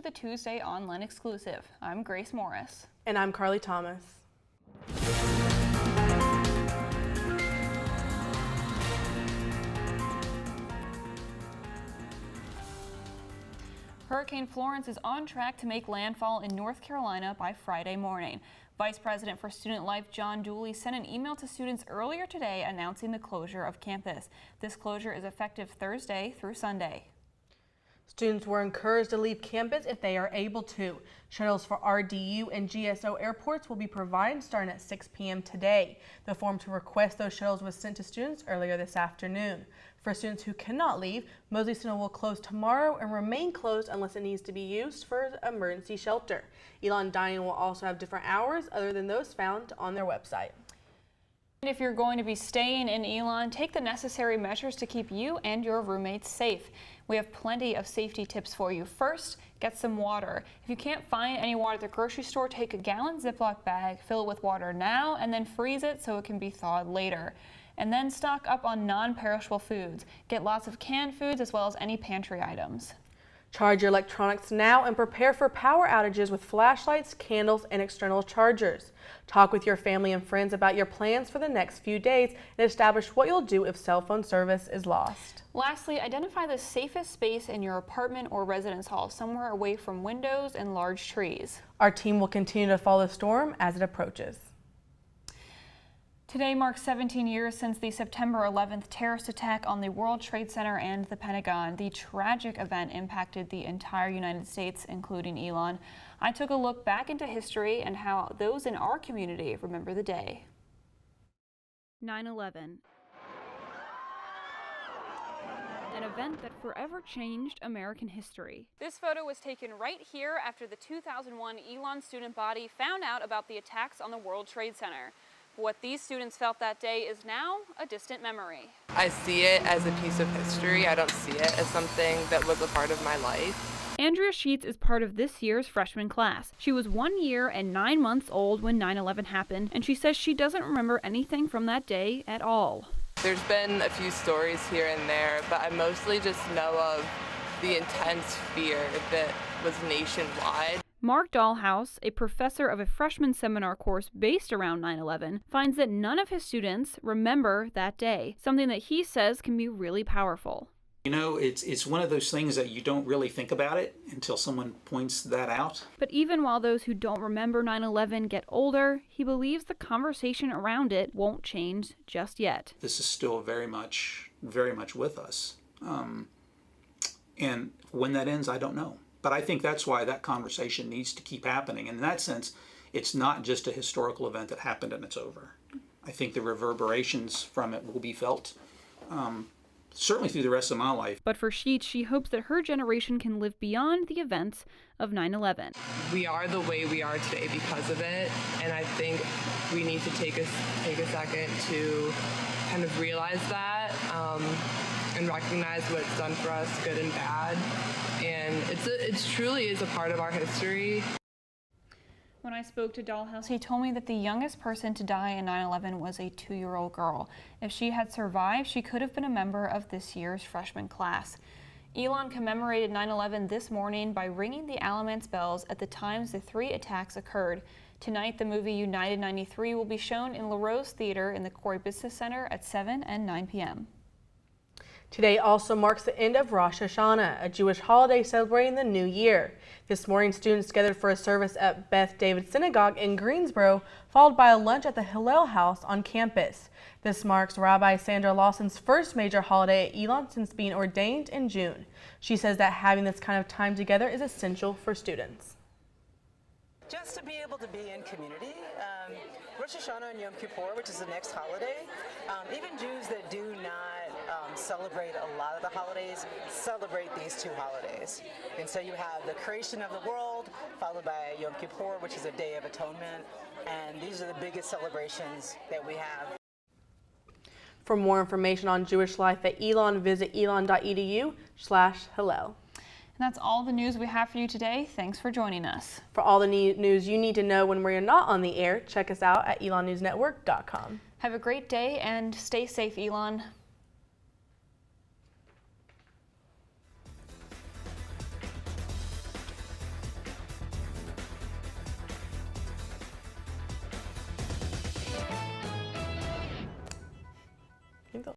the Tuesday Online exclusive. I'm Grace Morris. And I'm Carly Thomas. Hurricane Florence is on track to make landfall in North Carolina by Friday morning. Vice President for Student Life John Dooley sent an email to students earlier today announcing the closure of campus. This closure is effective Thursday through Sunday. Students were encouraged to leave campus if they are able to. Shuttles for RDU and GSO airports will be provided starting at 6 p.m. today. The form to request those shuttles was sent to students earlier this afternoon. For students who cannot leave, Mosley Center will close tomorrow and remain closed unless it needs to be used for emergency shelter. Elon Dining will also have different hours other than those found on their website. If you're going to be staying in Elon, take the necessary measures to keep you and your roommates safe. We have plenty of safety tips for you. First, get some water. If you can't find any water at the grocery store, take a gallon Ziploc bag, fill it with water now, and then freeze it so it can be thawed later. And then stock up on non-perishable foods. Get lots of canned foods as well as any pantry items. Charge your electronics now and prepare for power outages with flashlights, candles, and external chargers. Talk with your family and friends about your plans for the next few days and establish what you'll do if cell phone service is lost. Lastly, identify the safest space in your apartment or residence hall, somewhere away from windows and large trees. Our team will continue to follow the storm as it approaches. Today marks 17 years since the September 11th terrorist attack on the World Trade Center and the Pentagon. The tragic event impacted the entire United States, including Elon. I took a look back into history and how those in our community remember the day. 9/11. An event that forever changed American history. This photo was taken right here after the 2001 Elon student body found out about the attacks on the World Trade Center. What these students felt that day is now a distant memory. I see it as a piece of history. I don't see it as something that was a part of my life. Andrea Sheets is part of this year's freshman class. She was 1 year and 9 months old when 9/11 happened, and she says she doesn't remember anything from that day at all. There's been a few stories here and there, but I mostly just know of the intense fear that was nationwide. Mark Dahlhaus, a professor of a freshman seminar course based around 9/11, finds that none of his students remember that day, something that he says can be really powerful. You know, it's one of those things that you don't really think about it until someone points that out. But even while those who don't remember 9/11 get older, he believes the conversation around it won't change just yet. This is still very much with us. And when that ends, I don't know. But I think that's why that conversation needs to keep happening. And in that sense, it's not just a historical event that happened and it's over. I think the reverberations from it will be felt certainly through the rest of my life. But for Sheets, she hopes that her generation can live beyond the events of 9/11. We are the way we are today because of it, and I think we need to take a second to kind of realize that and recognize what it's done for us, good and bad. And it truly is a part of our history. When I spoke to Dahlhaus, he told me that the youngest person to die in 9/11 was a 2-year-old girl. If she had survived, she could have been a member of this year's freshman class. Elon commemorated 9/11 this morning by ringing the Alamance bells at the times the 3 attacks occurred. Tonight, the movie United 93 will be shown in LaRose Theater in the Corey Business Center at 7 and 9 p.m. Today also marks the end of Rosh Hashanah, a Jewish holiday celebrating the new year. This morning, students gathered for a service at Beth David Synagogue in Greensboro, followed by a lunch at the Hillel House on campus. This marks Rabbi Sandra Lawson's first major holiday at Elon since being ordained in June. She says that having this kind of time together is essential for students. Just to be able to be in community. Rosh Hashanah and Yom Kippur, which is the next holiday, even Jews that do not celebrate a lot of the holidays, celebrate these 2 holidays. And so you have the creation of the world, followed by Yom Kippur, which is a day of atonement, and these are the biggest celebrations that we have. For more information on Jewish life at Elon, visit elon.edu/Hillel. And that's all the news we have for you today. Thanks for joining us. For all the news you need to know when we're not on the air, check us out at elonnewsnetwork.com. Have a great day and stay safe, Elon.